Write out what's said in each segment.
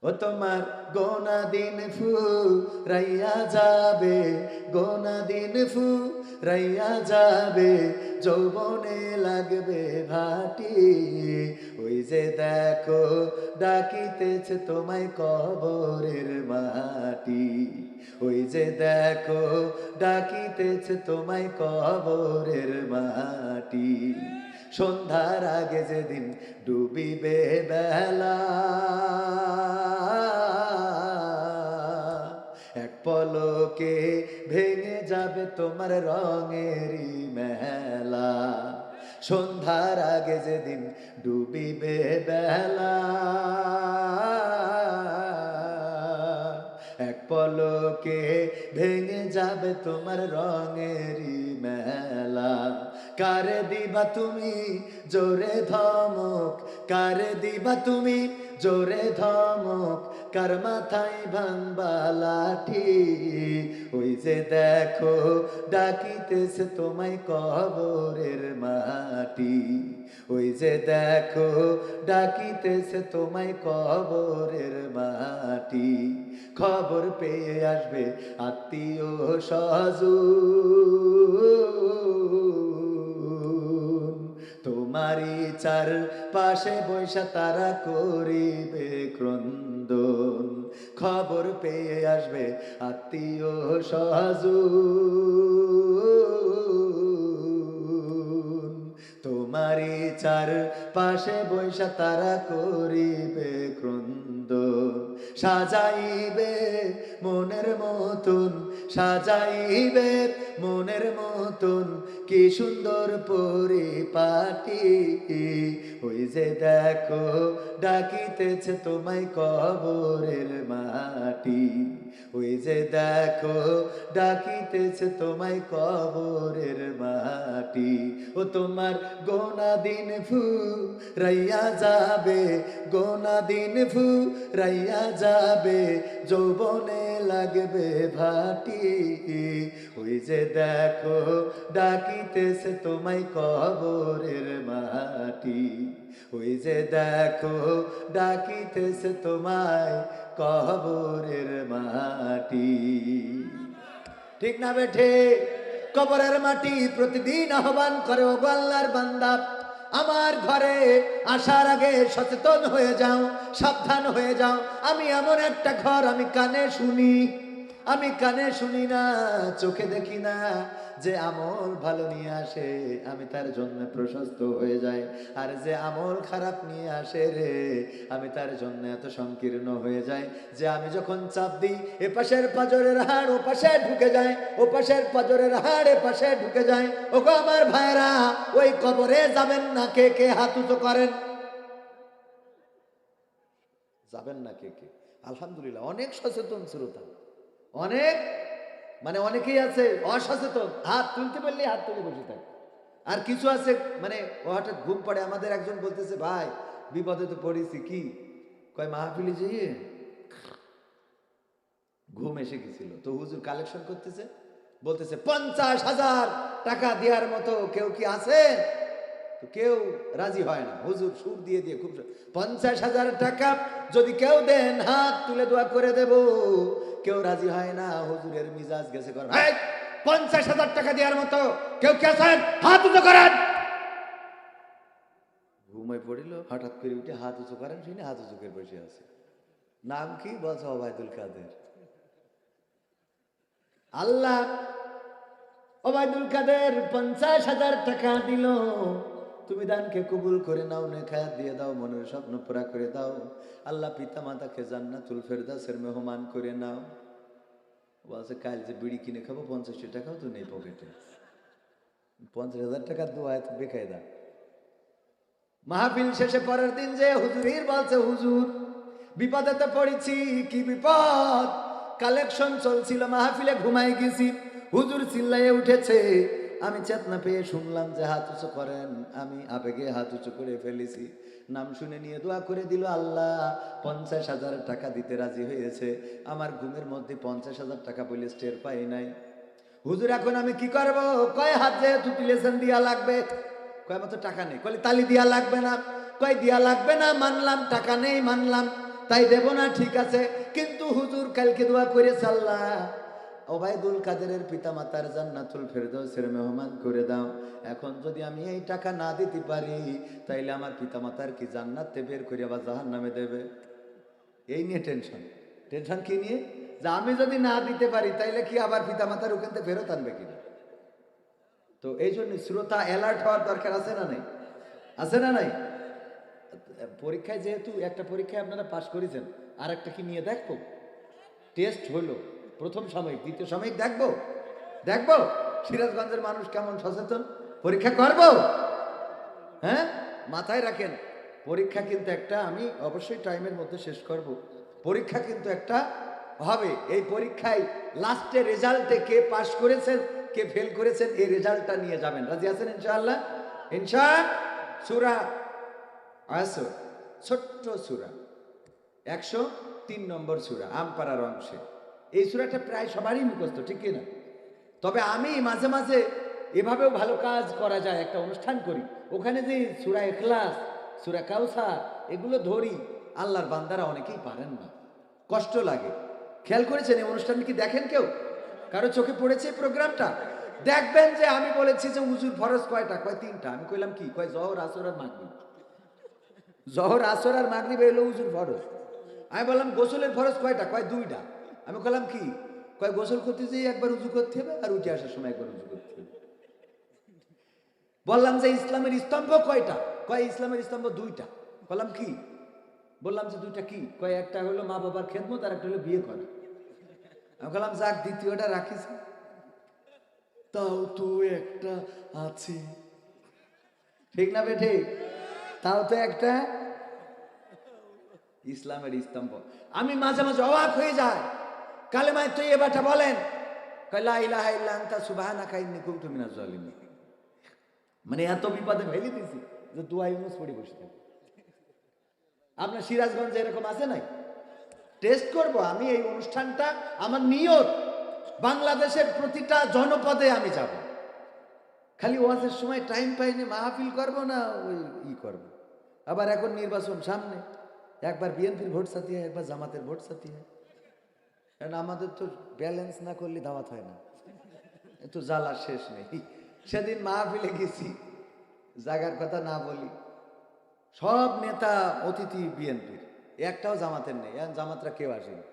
ও তোমার গোনা দিন ফুরাইয়া যাবে, গোনা দিন ফুরাইয়া যাবে, যৌবনে লাগবে ভাটি। ওই যে দেখো ডাকিতেছে তোমায় কবরের মাটি, ওই যে দেখো ডাকিতেছে তোমায় কবরের মাটি। সন্ধ্যার আগে যেদিন ডুবিবে বেলা, এক পলকে ভেঙে যাবে তোমার রঙেরই মেলা। সন্ধ্যার আগে যেদিন ডুবিবে বেলা, এক পলকে ভেঙে যাবে তোমার রঙেরই মেলা। কারে দিবা তুমি জোরে ধমক, কারে দিবা তুমি জোরে ধমক, কার মাথায় ভাঙবা লাঠি। ওই যে দেখো ডাকিতেছে তোমায় কবরের মাটি, ওই যে দেখো ডাকিতেছে তোমায় কবরের মাটি। খবর পেয়ে আসবে আত্মীয় স্বজন, তোমারই চার পাশে বৈশা তারা করিবে ক্রন্দন। খবর পেয়ে আসবে আত্মীয় স্বজন, তোমারই চার পাশে বৈশা তারা করিবে ক্রন্দন। সাজাইবে মনের মতন, সাজাইবে মনের মতন, কি সুন্দর পরিপাটি। ওই যে দেখো ডাকিতেছে তোমায় কবরের মাটি, ওই যে দেখো ডাকিতেছে তোমায় কবরের মাটি। ও তোমার গোনা দিন ফুরাইয়া যাবে, গোনা দিন ফুরাইয়া যাবে, যৌবনে লাগবে ভাটি। ওই যে দেখো ডাকিতেছে তোমায় কবরের মাটি, ওই যে দেখো ডাকিতেছে তোমায় কবরের মাটি। ঠিক না বেঠে? কবরের মাটি প্রতিদিন আহ্বান করে, ওগো আল্লাহর বান্দা, আমার ঘরে আসার আগে সচেতন হয়ে যাও, সাবধান হয়ে যাও। আমি এমন একটা ঘর আমি কানে শুনি, আমি কানে শুনি না, চোখে দেখি না, যে আমল ভালো নিয়ে আসে আমি তার জন্য প্রশস্ত হয়ে যাই, আর যে আমল খারাপ নিয়ে আসে রে আমি তার জন্য এত সংকীর্ণ হয়ে যাই যে আমি যখন চাপ দিই এ পাশের পাজরের হাড় ও পাশে ঢুকে যায়, ও পাশের পাজরের হাড় এ পাশে ঢুকে যায়। ওগো আমার ভাইরা, ওই কবরে যাবেন না কে কে? হাত উঁচু করেন। যাবেন না কে কে? আলহামদুলিল্লাহ অনেক সচেতন শ্রোতা, অনেক মানে অনেকেই আছে অসচেতন, হাত তুলতে বললে হাত তুলে বসে থাকে। আর কিছু আছে মানে ও হঠাৎ ঘুম পড়ে। আমাদের একজন বলতেছে, ভাই বিপদে তো পড়েছি। কি কয়? মাহফিলে যেয়ে ঘুম এসে গেছিল, তো হুজুর কালেকশন করতেছে, বলতেছে 50,000 টাকা দেওয়ার মতো কেউ কি আছে? তো কেউ রাজি হয় না। হুজুর সুর দিয়ে দিয়ে খুব 50,000 টাকা যদি কেউ দেন হাত তুলে দোয়া করে দেব, কেউ রাজি হয় না। হুজুরের মিজাজ গেছে কর, 50,000 টাকা দেওয়ার মতো কেউ কে আছেন? হাত উঁচু করেন। ঘুমায় পড়িল, হঠাৎ করে উঠে হাত উঁচু করেন, শুনে হাত উঁচু করে বসে আছে। নাম কি? বলছে ওবায়দুল কাদের। আল্লাহ ওবায়দুল কাদের 50,000 টাকা দিল, তুমি দানকে কবুল করে নাও, নেখায়াত দিয়ে দাও, মনের স্বপ্ন পুরা করে দাও। আল্লাহ পিতা মাতাকে জান্নাতুল ফেরদাউসের মেহমান করে নাও। বলছে কাল যে বিড়ি কিনে খাবো 50 টাকাও তো নেই পকেটে। 50,000 টাকা দোয়া তো বেকায়দা। মাহফিল শেষে পরের দিন যে হুজুর বলছে, হুজুর বিপদে তো পড়েছি। কি বিপদ? কালেকশন চলছিল, মাহফিলে ঘুমাই গেছি, হুজুর চিল্লাইয়ে উঠেছে, আমি চেতনা পেয়ে শুনলাম যে হাত উঁচু করেন, আমি আবেগে হাত উঁচু করে ফেলেছি। নাম শুনে নিয়ে দোয়া করে দিল, আল্লাহ 50,000 টাকা দিতে রাজি হয়েছে। আমার ঘুমের মধ্যে 50,000 টাকা বলে টের পাই নাই। হুজুর এখন আমি কি করব? কয় হাত যেহেতু তুলেছেন দিয়া লাগবে। কয় মতো টাকা নেই। কয় তালি দিয়া লাগবে না। কয় দিয়া লাগবে না, মানলাম টাকা নেই, মানলাম তাই দেব না, ঠিক আছে, কিন্তু হুজুর কালকে দোয়া করেছে আল্লাহ ওবায়দুল কাদেরের পিতামাতার জান্নাতুল ফেরদৌসের মেহমান করে দাও। এখন যদি আমি এই টাকা না দিতে পারি তাইলে আমার পিতামাতার কি জান্নাতে বের করে আবার জাহান্নামে দেবে। এই নিয়ে টেনশন। টেনশন কি নিয়ে? যে আমি যদি না দিতে পারি তাইলে কি আবার পিতামাতার ওখান থেকে ফেরত আনবে কিনা। তো এই জন্য শ্রোতা অ্যালার্ট হওয়ার দরকার আছে না নাই? আছে না নাই? পরীক্ষায় যেহেতু একটা পরীক্ষায় আপনারা পাশ করেছেন, আর একটা কি নিয়ে দেখবো? টেস্ট হলো প্রথম সাময়িক, দ্বিতীয় সাময়িক দেখবো। দেখবো সিরাজগঞ্জের মানুষ কেমন সচেতন, পরীক্ষা করবো। হ্যাঁ, মাথায় রাখেন, পরীক্ষা কিন্তু একটা, আমি অবশ্যই টাইমের মধ্যে শেষ করব। পরীক্ষা কিন্তু একটা হবে। এই পরীক্ষায় লাস্টে রেজাল্টে কে পাশ করেছেন কে ফেল করেছেন এই রেজাল্টটা নিয়ে যাবেন। রাজি আছেন ইনশাআল্লাহ? সূরা আসর, ছোট্ট সূরা, 103 নম্বর সূরা, আমপারার অংশে। এই সূরাটা প্রায় সবারই মুখস্থ, ঠিক কি না? তবে আমি মাঝে মাঝে এভাবেও ভালো কাজ করা যায়, একটা অনুষ্ঠান করি, ওখানে যে সূরা ইখলাস, সূরা কাউসার এগুলো ধরি, আল্লাহর বান্দারা অনেকেই পারেন না, কষ্ট লাগে। খেয়াল করেছেন এই অনুষ্ঠান কি দেখেন কেউ? কারো চোখে পড়েছে এই প্রোগ্রামটা? দেখবেন যে আমি বলেছি যে হুজুর ফরজ কয়টা? কয় 3টা। আমি কইলাম কি? কয় জহর আসর আর মাগরিব। জহর আসর আর মাগরিব এলো হুজুর ফরজ। আমি বললাম গোসলের ফরজ কয়টা? কয় 2টা। আমি কইলাম কি? কয় গোসল করতে যেয়ে একবার উজু করতে হবে আর উঠে আসার সময় একবার উজু করতে হবে। বললাম যে ইসলামের স্তম্ভ কয়টা? কয় ইসলামের স্তম্ভ 2টা। বললাম কি? বললাম যে 2টা কি? কয় একটা হলো মা বাবার খেদমত আর একটা হলো বিয়ে করা। আমি বললাম যাক দ্বিতীয়টা রাখিস, তাও তো একটা আছে, ঠিক না বেঠে? তাও তো একটা ইসলামের স্তম্ভ। আমি মাঝে মাঝে অবাক হয়ে যাই, কালেমায়ে তৈয়্যিবাটা বলেন, লা ইলাহা ইল্লা আনতা সুবহানাকা ইন্নী কুনতু মিনাজ জালিমিন। মানে এত বিপদে ফেলে দিয়েছি যে দোয়া ইউনুস পড়ে বসে থাকি। আপনার সিরাজগঞ্জে এরকম আছে নাই? টেস্ট করব আমি এই অনুষ্ঠানটা, আমার নিয়ত বাংলাদেশের প্রতিটা জনপদে আমি যাব। খালি ওয়াজের সময় টাইম পাইনি, মাহফিল করব না ওই করব। আবার এখন নির্বাচন সামনে, একবার বিএনপির ভোট সাথী হয়, একবার জামাতের ভোট সাথী হয়। কারণ আমাদের তো ব্যালেন্স না করলে দাওয়াত হয় না, একটু জ্বালা শেষ নেই। সেদিন মাহফিলে গেছি, জায়গার কথা না বলি, সব নেতা অতিথি বিএনপির, একটাও জামাতের নেই। এখন জামাতরা কেউ আসেনি।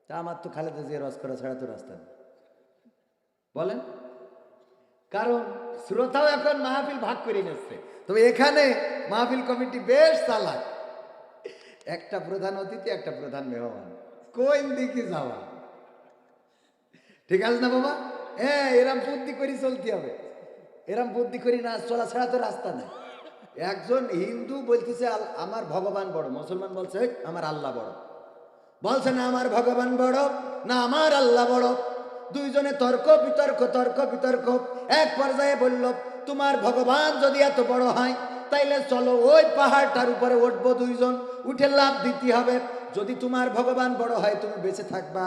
তা আমার তো খালেদা জিয়া রস করা ছাড়া তো রাস্তা নেই, বলেন। কারণ শ্রোতাও এখন মাহফিল ভাগ করে নিচ্ছে। তবে এখানে মাহফিল কমিটি বেশ চালাক, একটা প্রধান অতিথি একটা প্রধান মেহমান, কোন দিকে যাওয়া, ঠিক আছে না বাবা? হ্যাঁ, এরম বুদ্ধি করি চলতে হবে, এরম বুদ্ধি করি না চলা ছাড়া তো রাস্তা নেই। একজন হিন্দু বলতেছে আমার ভগবান বড়, মুসলমান বলছে আমার আল্লাহ বড়। বলছে না আমার ভগবান বড়, না আমার আল্লাহ বড়। দুইজনে তর্ক বিতর্ক, তর্ক বিতর্ক। এক পর্যায়ে বলল, তোমার ভগবান যদি এত বড় হয় তাইলে চলো ওই পাহাড়টার উপরে উঠবো, দুইজন উঠে লাফ দিতে হবে। যদি তোমার ভগবান বড় হয় তুমি বেঁচে থাকবা,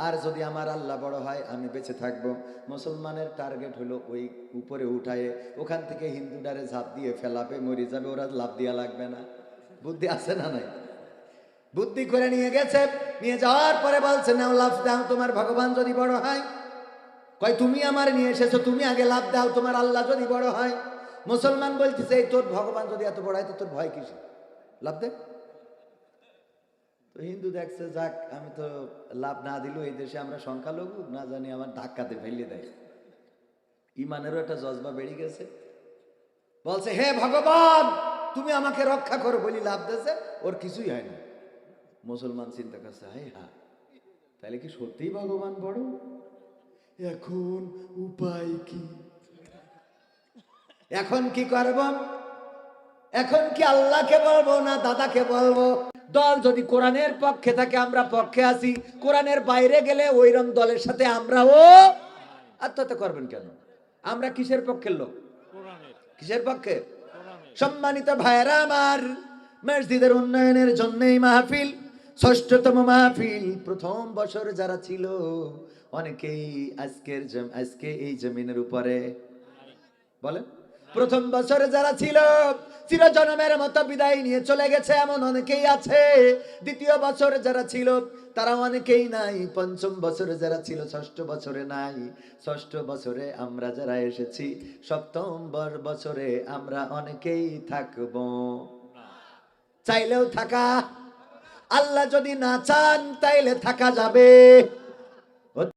আর যদি আমার আল্লাহ বড় হয় আমি বেঁচে থাকবো। মুসলমানের টার্গেট হলো ওই উপরে উঠায়, ওখান থেকে হিন্দুটারে ঝাঁপ দিয়ে ফেলাবে, মরে যাবে, ওরা লাফ দিয়া লাগবে না। বুদ্ধি আছে না নাই? বুদ্ধি করে নিয়ে গেছে, নিয়ে যাওয়ার পরে বলছে নাও লাফ দাও তোমার ভগবান যদি বড় হয়। কয় তুমি আমার নিয়ে এসেছো, তুমি আগে লাফ দাও তোমার আল্লাহ যদি বড় হয়। মুসলমান বলতেছে এই তোর ভগবান যদি এত বড় হয় তো তোর ভয় কিসে, লাফ দে। তো হিন্দু দেখছে যাক আমি তো লাভ না দিলেও এই দেশে আমরা সংখ্যালঘু, না জানি আমার ধাক্কাতে ফেলে দেয়। ইমানেরও একটা জজবা বেড়ে গেছে, বলছে হে ভগবান তুমি আমাকে রক্ষা করো বলি লাভ দিয়েছে, ওর কিছুই হয় না। মুসলমান চিন্তা করছে হাই হা, তাহলে কি সত্যিই ভগবান বড়? এখন উপায় কি? এখন কি করব? এখন কি আল্লাহকে বলবো না দাদাকে বলবো? দল যদি কোরআনের পক্ষে থাকে আমরা পক্ষে আছি, কোরআনের বাইরে গেলে ওইরকম দলের সাথে আমরাও আত্মহত্যা করবেন কেন? আমরা কিসের পক্ষের লোক? কিসের পক্ষে? সম্মানিত ভাইরা আমার, মসজিদের উন্নয়নের জন্যই মাহফিল, ষষ্ঠতম মাহফিল। প্রথম বছর যারা ছিল অনেকেই আজকে এই জমিনের উপরে বলেন প্রথম বছরে যারা ছিল চিরজন্মের মতো বিদায় নিয়ে চলে গেছে এমন অনেকেই আছে। দ্বিতীয় বছরে যারা ছিল তারা অনেকেই নাই। পঞ্চম বছরে যারা ছিল ষষ্ঠ বছরে নাই। ষষ্ঠ বছরে আমরা যারা এসেছি সপ্তম বছরে আমরা অনেকেই থাকবো। চাইলেও থাকা, আল্লাহ যদি না চান তাইলে থাকা যাবে।